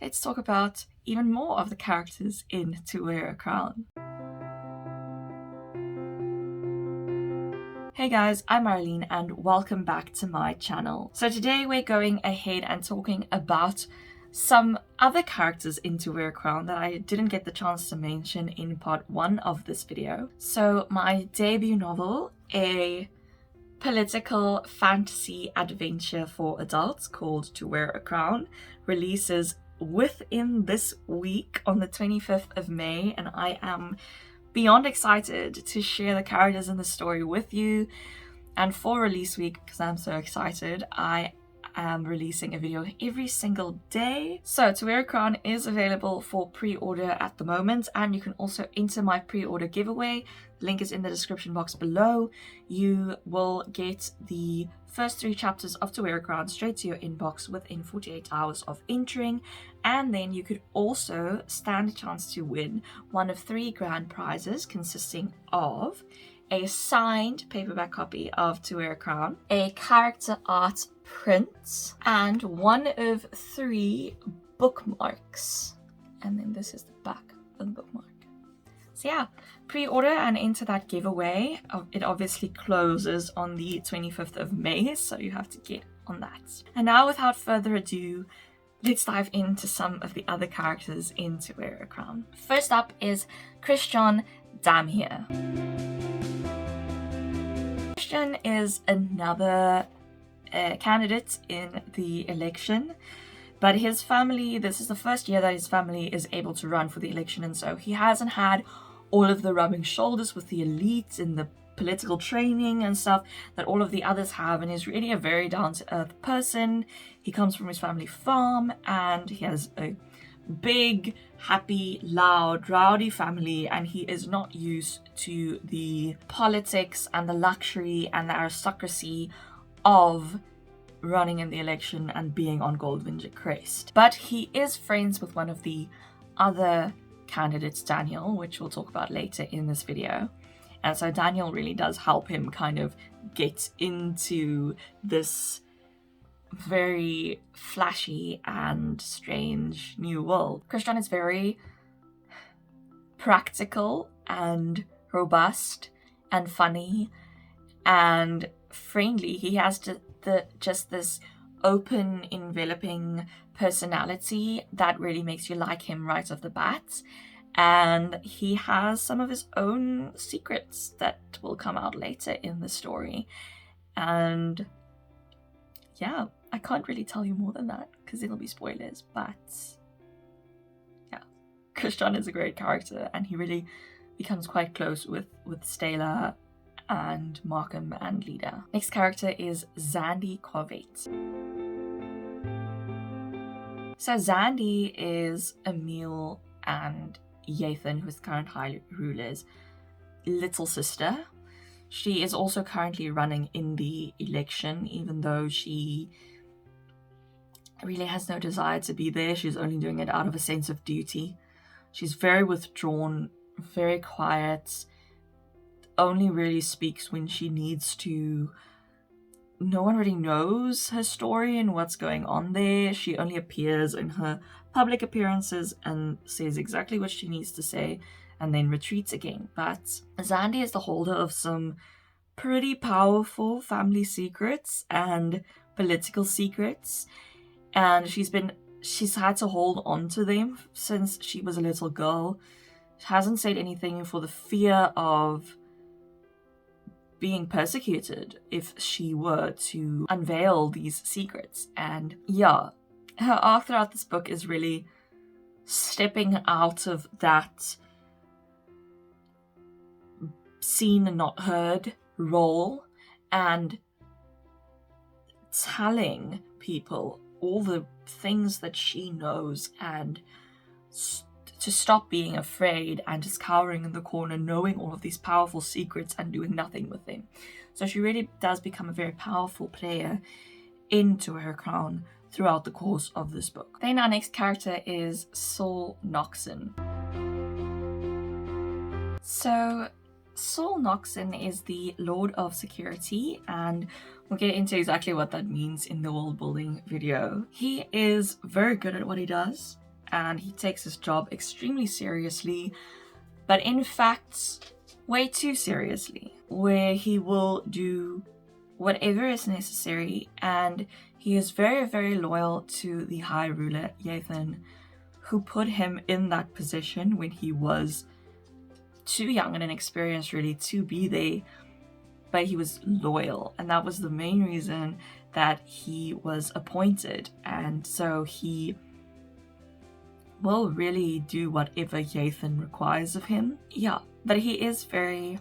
let's talk about even more of the characters in To Wear a Crown. Hey guys, I'm Marlene and welcome back to my channel. So today we're going ahead and talking about some other characters in To Wear a Crown that I didn't get the chance to mention in part 1 of this video. So my debut novel, a political fantasy adventure for adults called To Wear a Crown, releases within this week on the 25th of May, and I am beyond excited to share the characters in the story with you. And for release week, because I'm so excited, I am releasing a video every single day. So To Wear a Crown is available for pre-order at the moment, and you can also enter my pre-order giveaway. The link is in the description box below. You will get the first 3 chapters of To Wear a Crown straight to your inbox within 48 hours of entering, and then you could also stand a chance to win one of 3 grand prizes consisting of a signed paperback copy of To Wear a Crown, a character art print, and one of 3 bookmarks. And then this is the back of the bookmark. So yeah, pre-order and enter that giveaway. It obviously closes on the 25th of May, so you have to get on that. And now, without further ado, let's dive into some of the other characters in To Wear a Crown. First up is Christian Damier. Christian is another candidate in the election, but his family, this is the first year that his family is able to run for the election, and so he hasn't had all of the rubbing shoulders with the elites and the political training and stuff that all of the others have, and is really a very down-to-earth person. He comes from his family farm, and he has a big, happy, loud, rowdy family, and he is not used to the politics and the luxury and the aristocracy of running in the election and being on Goldwinger Crest. But he is friends with one of the other candidates, Daniel, which we'll talk about later in this video. And so Daniel really does help him kind of get into this very flashy and strange new world. Christian is very practical and robust and funny and friendly. He has just this open, enveloping personality that really makes you like him right off the bat. And he has some of his own secrets that will come out later in the story. And yeah, I can't really tell you more than that because it'll be spoilers, but yeah, Christian is a great character, and he really becomes quite close with Staella and Markham and Lida. Next character is Zandi Corvette. So Zandi is Emil and Yathan, who's the current High Ruler's little sister. She is also currently running in the election, even though she really has no desire to be there. She's only doing it out of a sense of duty. She's very withdrawn, very quiet, only really speaks when she needs to. No one really knows her story and what's going on there. She only appears in her public appearances and says exactly what she needs to say and then retreats again. But Zandi is the holder of some pretty powerful family secrets and political secrets, and she's had to hold on to them since she was a little girl. She hasn't said anything for the fear of being persecuted if she were to unveil these secrets. And yeah, her arc throughout this book is really stepping out of that seen and not heard role and telling people all the things that she knows, and to stop being afraid and just cowering in the corner, knowing all of these powerful secrets and doing nothing with them. So she really does become a very powerful player in To Wear a Crown throughout the course of this book. Then our next character is Saul Noxon. So Saul Noxon is the Lord of Security, and we'll get into exactly what that means in the world building video. He is very good at what he does. and he takes his job extremely seriously, but in fact way too seriously, where he will do whatever is necessary, and he is very, very loyal to the High Ruler, Yathan, who put him in that position when he was too young and inexperienced really to be there, but he was loyal, and that was the main reason that he was appointed, and so he will really do whatever Yathan requires of him. Yeah, but he is very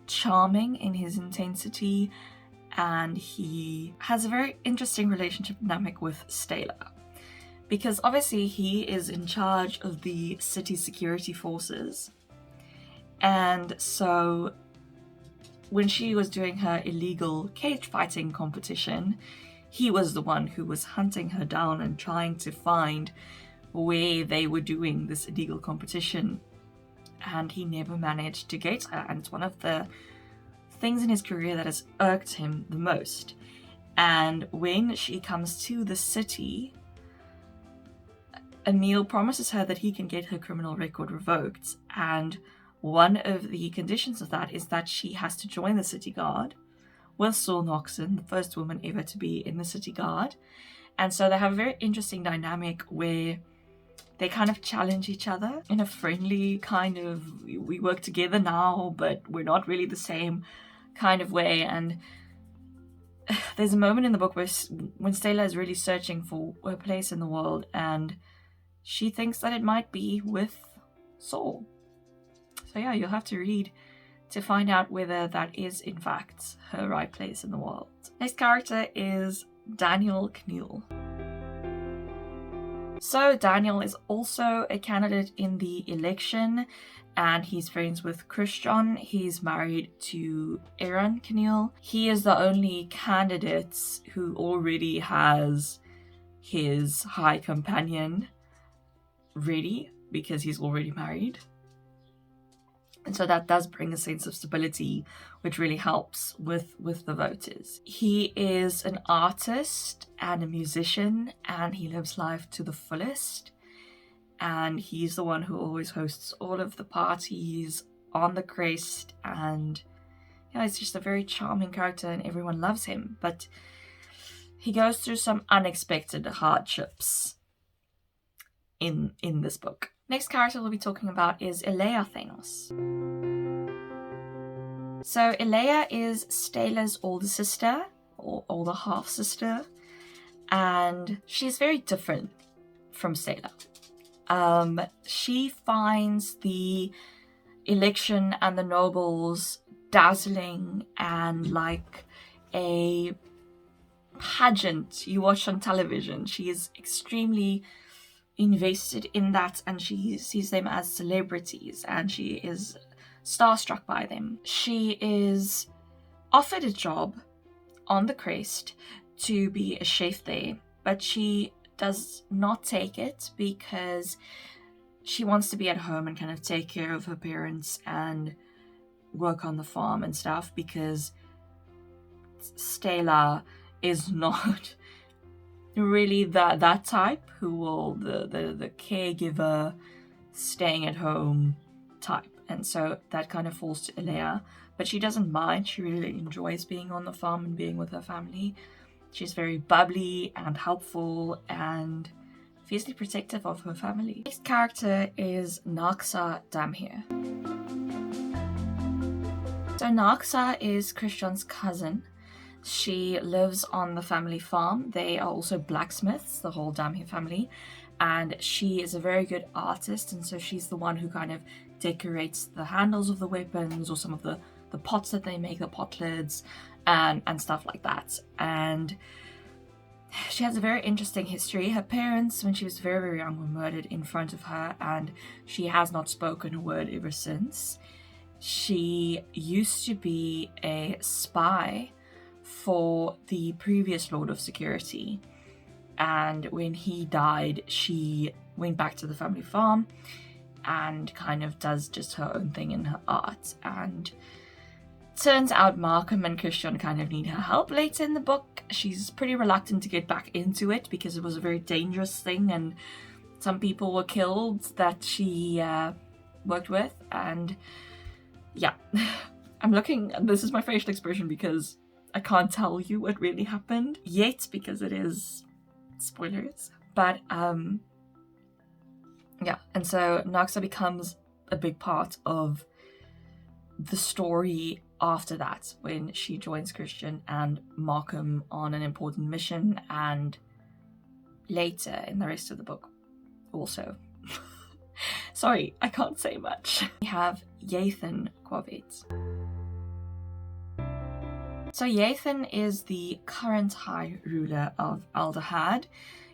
charming in his intensity, and he has a very interesting relationship dynamic with Staella, because obviously he is in charge of the city security forces, and so when she was doing her illegal cage fighting competition, he was the one who was hunting her down and trying to find where they were doing this illegal competition, and he never managed to get her, and it's one of the things in his career that has irked him the most. And when she comes to the city, Emil promises her that he can get her criminal record revoked, and one of the conditions of that is that she has to join the city guard with Saul Noxon, the first woman ever to be in the city guard. And so they have a very interesting dynamic where they kind of challenge each other in a friendly kind of, we work together now, but we're not really the same kind of way. And there's a moment in the book where when Staella is really searching for her place in the world, and she thinks that it might be with Saul. So yeah, you'll have to read to find out whether that is in fact her right place in the world. Next character is Daniel Kniel. So Daniel is also a candidate in the election, and he's friends with Christian. He's married to Erin Kniel. He is the only candidate who already has his high companion ready, because he's already married. And so that does bring a sense of stability, which really helps with the voters. He is an artist and a musician, and he lives life to the fullest. And he's the one who always hosts all of the parties on the crest. And yeah, he's just a very charming character, and everyone loves him. But he goes through some unexpected hardships in this book. Next character we'll be talking about is Yaekós. So Elea is Staella's older sister, or older half-sister, and she's very different from Staella. She finds the election and the nobles dazzling and like a pageant you watch on television. She is extremely invested in that, and she sees them as celebrities, and she is starstruck by them. She is offered a job on the crest to be a chef there, but she does not take it because she wants to be at home and kind of take care of her parents and work on the farm and stuff, because Staella is not really that type who will the caregiver, staying at home type, and so that kind of falls to Elea. But she doesn't mind. She really enjoys being on the farm and being with her family. She's very bubbly and helpful and fiercely protective of her family. Next character is Naxa Damier. So Naxa is Christian's cousin. She lives on the family farm. They are also blacksmiths, the whole Damier family, and she is a very good artist, and so she's the one who kind of decorates the handles of the weapons, or some of the pots that they make, the pot lids, and stuff like that. And she has a very interesting history. Her parents, when she was very, very young, were murdered in front of her, and she has not spoken a word ever since. She used to be a spy for the previous Lord of Security, and when he died, she went back to the family farm and kind of does just her own thing in her art. And Turns out Markham and Christian kind of need her help later in the book. She's pretty reluctant to get back into it because it was a very dangerous thing and some people were killed that she worked with. And yeah, this is my facial expression because I can't tell you what really happened yet because it is spoilers. But yeah, and so Naxa becomes a big part of the story after that, when she joins Christian and Markham on an important mission, and later in the rest of the book also. Sorry, I can't say much. We have Yathan Quavette. So Yathan is the current High Ruler of Aldahad.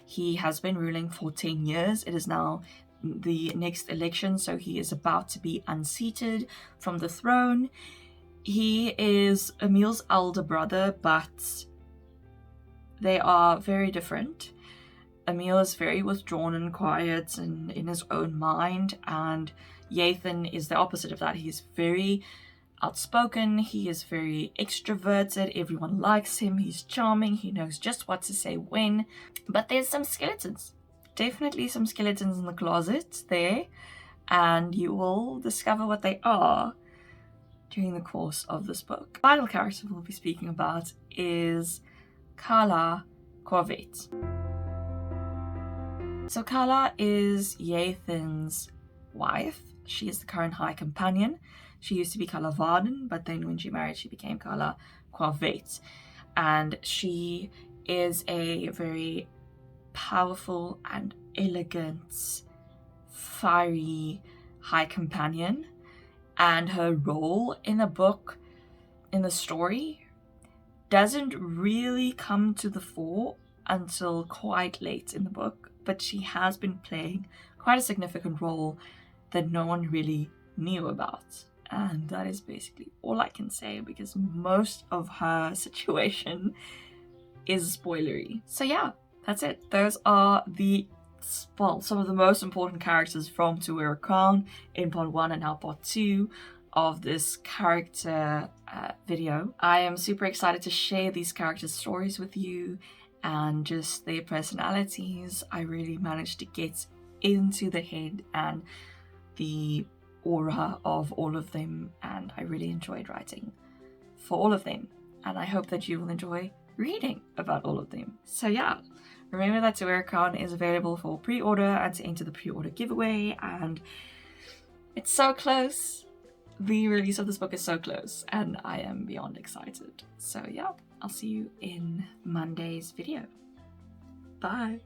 He has been ruling for 10 years. It is now the next election, so he is about to be unseated from the throne. He is Emil's elder brother, but they are very different. Emil is very withdrawn and quiet and in his own mind, and Yathan is the opposite of that. He's very outspoken, he is very extroverted, everyone likes him, he's charming, he knows just what to say when. But there's some skeletons. Definitely some skeletons in the closet there, and you will discover what they are during the course of this book. The final character we'll be speaking about is Carla Quavette. So Carla is Yathan's wife. She is the current High Companion. She used to be Carla Varden, but then when she married, she became Carla Quavette. And she is a very powerful and elegant, fiery High Companion. And her role in the book, in the story, doesn't really come to the fore until quite late in the book, but she has been playing quite a significant role that no one really knew about. And that is basically all I can say because most of her situation is spoilery. So yeah, that's it. Those are some of the most important characters from To Wear a Crown in part 1 and now part 2 of this character video. I am super excited to share these characters' stories with you and just their personalities. I really managed to get into the head and the aura of all of them, and I really enjoyed writing for all of them, and I hope that you will enjoy reading about all of them. So yeah, remember that To Wear a Crown is available for pre-order and to enter the pre-order giveaway, and it's so close. The release of this book is so close and I am beyond excited. So yeah, I'll see you in Monday's video. Bye!